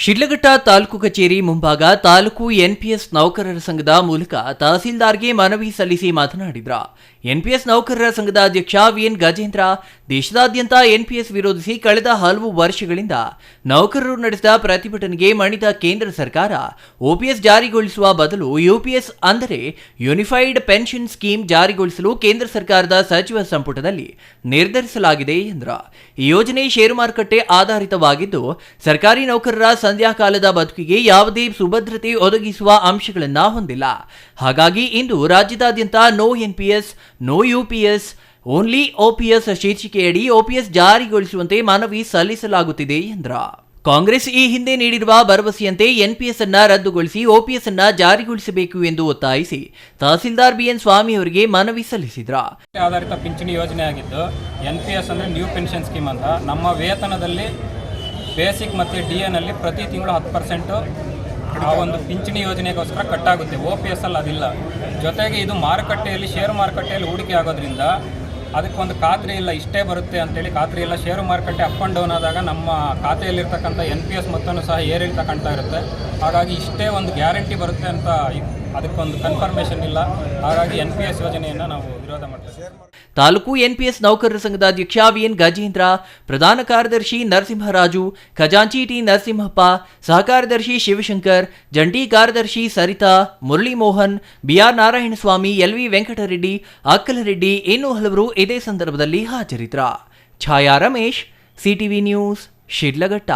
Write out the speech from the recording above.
ಶಿಡ್ಲಘಟ್ಟ ತಾಲೂಕು ಕಚೇರಿ ಮುಂಭಾಗ ತಾಲೂಕು ಎನ್ಪಿಎಸ್ ನೌಕರರ ಸಂಘದ ಮೂಲಕ ತಹಸೀಲ್ದಾರ್ಗೆ ಮನವಿ ಸಲ್ಲಿಸಿ ಮಾತನಾಡಿದರು. ಎನ್ಪಿಎಸ್ ನೌಕರರ ಸಂಘದ ಅಧ್ಯಕ್ಷ ವಿಎನ್ ಗಜೇಂದ್ರ, ದೇಶದಾದ್ಯಂತ ಎನ್ಪಿಎಸ್ ವಿರೋಧಿಸಿ ಕಳೆದ ಹಲವು ವರ್ಷಗಳಿಂದ ನೌಕರರು ನಡೆಸಿದ ಪ್ರತಿಭಟನೆಗೆ ಮಣಿದ ಕೇಂದ್ರ ಸರ್ಕಾರ ಓಪಿಎಸ್ ಜಾರಿಗೊಳಿಸುವ ಬದಲು ಯುಪಿಎಸ್ ಅಂದರೆ ಯೂನಿಫೈಡ್ ಪೆನ್ಷನ್ ಸ್ಕೀಮ್ ಜಾರಿಗೊಳಿಸಲು ಕೇಂದ್ರ ಸರ್ಕಾರದ ಸಚಿವ ಸಂಪುಟದಲ್ಲಿ ನಿರ್ಧರಿಸಲಾಗಿದೆ ಎಂದರು. ಈ ಯೋಜನೆ ಷೇರು ಮಾರುಕಟ್ಟೆ ಆಧಾರಿತವಾಗಿದ್ದು ಸರ್ಕಾರಿ ನೌಕರರ ಸಂಧ್ಯಾಕಾಲದ ಬದುಕಿಗೆ ಯಾವುದೇ ಸುಭದ್ರತೆ ಒದಗಿಸುವ ಅಂಶಗಳನ್ನು ಹೊಂದಿಲ್ಲ. ಹಾಗಾಗಿ ಇಂದು ರಾಜ್ಯದಾದ್ಯಂತ no NPS, no UPS, only OPS ಶೀರ್ಷಿಕೆಯಡಿ ಓಪಿಎಸ್ ಜಾರಿಗೊಳಿಸುವಂತೆ ಮನವಿ ಸಲ್ಲಿಸಲಾಗುತ್ತಿದೆ ಎಂದರು. ಕಾಂಗ್ರೆಸ್ ಈ ಹಿಂದೆ ನೀಡಿರುವ ಭರವಸೆಯಂತೆ ಎನ್ಪಿಎಸ್ ಅನ್ನ ರದ್ದುಗೊಳಿಸಿ ಓಪಿಎಸ್ ಅನ್ನ ಜಾರಿಗೊಳಿಸಬೇಕು ಎಂದು ಒತ್ತಾಯಿಸಿ ತಹಸೀಲ್ದಾರ್ ಬಿಎನ್ ಸ್ವಾಮಿ ಅವರಿಗೆ ಮನವಿ ಸಲ್ಲಿಸಿದ್ರು. ಆಧಾರಿತ ಪಿಂಚಣಿ ಯೋಜನೆ ಆಗಿದ್ದು ಎನ್ಪಿಎಸ್ ಅಂದ್ರೆ ನ್ಯೂ ಪೆನ್ಷನ್ ಸ್ಕೀಮ್ ಅಂತ ನಮ್ಮ ವೇತನದಲ್ಲಿ ಬೇಸಿಕ್ ಮತ್ತು DA ನಲ್ಲಿ ಪ್ರತಿ ತಿಂಗಳು 10% ಆ ಒಂದು ಪಿಂಚಣಿ ಯೋಜನೆಗೋಸ್ಕರ ಕಟ್ಟಾಗುತ್ತೆ. OPS ಅಲ್ಲಿ ಅದಿಲ್ಲ. ಜೊತೆಗೆ ಇದು ಮಾರುಕಟ್ಟೆಯಲ್ಲಿ ಷೇರು ಮಾರುಕಟ್ಟೆಯಲ್ಲಿ ಹೂಡಿಕೆ ಆಗೋದ್ರಿಂದ ಅದಕ್ಕೊಂದು ಖಾತ್ರಿ ಇಲ್ಲ, ಇಷ್ಟೇ ಬರುತ್ತೆ ಅಂತೇಳಿ ಖಾತ್ರಿ ಇಲ್ಲ. ಷೇರು ಮಾರುಕಟ್ಟೆ ಅಪ್ ಆ್ಯಂಡ್ ಡೌನ್ ಆದಾಗ ನಮ್ಮ ಖಾತೆಯಲ್ಲಿರ್ತಕ್ಕಂಥ NPS ಮೊತ್ತನೂ ಸಹ ಏರಿಳಿತ ಕಾಣ್ತಾ ಇರುತ್ತೆ. ಹಾಗಾಗಿ ಇಷ್ಟೇ ಒಂದು ಗ್ಯಾರಂಟಿ ಬರುತ್ತೆ ಅಂತ ಅದಕ್ಕೊಂದು ಕನ್ಫರ್ಮೇಷನ್ ಇಲ್ಲ. ಹಾಗಾಗಿ NPS ಯೋಜನೆಯನ್ನು ನಾವು ವಿರೋಧ ಮಾಡ್ತೇವೆ. ತಾಲೂಕು ಎನ್ಪಿಎಸ್ ನೌಕರರ ಸಂಘದ ಅಧ್ಯಕ್ಷ ವಿಎನ್ ಗಜೇಂದ್ರ, ಪ್ರಧಾನ ಕಾರ್ಯದರ್ಶಿ ನರಸಿಂಹರಾಜು, ಖಜಾಂಚಿ ಟಿ ನರಸಿಂಹಪ್ಪ, ಸಹ ಕಾರ್ಯದರ್ಶಿ ಶಿವಶಂಕರ್, ಜಂಟಿ ಕಾರ್ಯದರ್ಶಿ ಸರಿತಾ, ಮುರಳಿ ಮೋಹನ್, ಬಿಆರ್ ನಾರಾಯಣಸ್ವಾಮಿ, LV ವೆಂಕಟರೆಡ್ಡಿ, ಅಕ್ಕಲರೆಡ್ಡಿ ಇನ್ನೂ ಹಲವರು ಇದೇ ಸಂದರ್ಭದಲ್ಲಿ ಹಾಜರಿದ್ದರು. ಛಾಯಾ ರಮೇಶ್, CTV ನ್ಯೂಸ್, ಶಿಡ್ಲಘಟ್ಟ.